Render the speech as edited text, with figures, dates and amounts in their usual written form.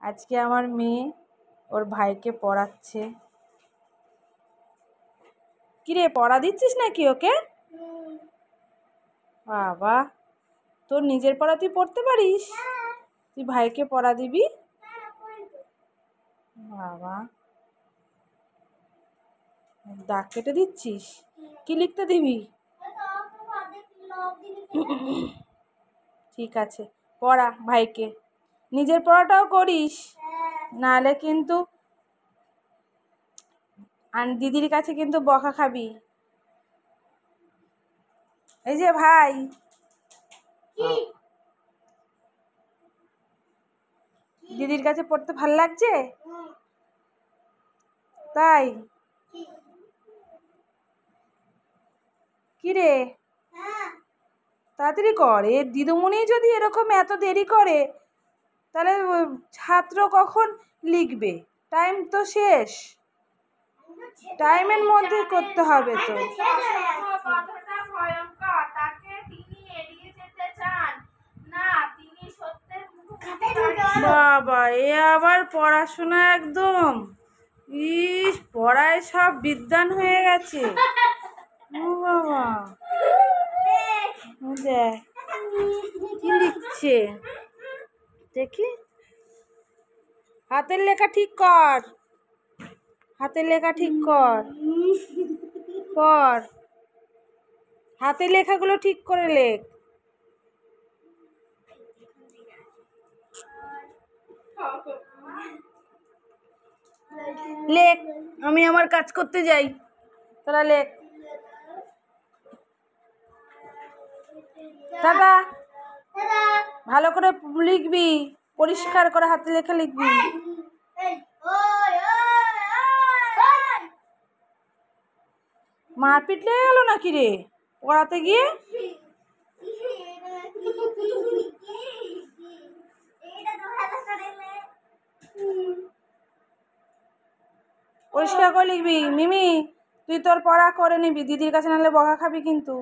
আজকে আমার মেয়ে ওর ভাইকে পড়াচ্ছে। কিরে, পড়া দিচ্ছিস নাকি ওকে? বাবা, তোর নিজের পড়া তুই পড়তে পারিস, তুই ভাইকে পড়া দিবি? বাবা, দাগ কেটে দিচ্ছিস? কি লিখতে দিবি? ঠিক আছে, পড়া ভাইকে, নিজের পড়াটাও করিস, নাহলে কিন্তু দিদির কাছে কিন্তু বকা খাবি। এই যে ভাই, দিদির কাছে পড়তে ভাল লাগছে? তাই? কিরে, তাড়াতাড়ি কর, এ দিদিমণি যদি এরকম এত দেরি করে তাহলে ছাত্র কখন লিখবে? টাইম তো শেষ, টাইমের মধ্যে করতে হবে তো। বাবা, এ আবার পড়াশোনা একদম, ইস, পড়ায় সব বিদ্বান হয়ে গেছে। ও বাবা, দেখ কি লিখছে দেখি। হাতের লেখা ঠিক কর, হাতের লেখা ঠিক কর, কর হাতের লেখাগুলো ঠিক করে লেখ। লেখ, আমি আমার কাজ করতে যাই, তোরা লেখ। দাদা, ভালো করে লিখবি, পরিষ্কার করে হাতে লেখা লিখবি। মারপিট লেগে গেল নাকি রে পড়াতে গিয়ে? পরিষ্কার করে লিখবি। মিমি, তুই তোর পড়া করে নিবি, দিদির কাছে নাহলে বকা খাবি কিন্তু।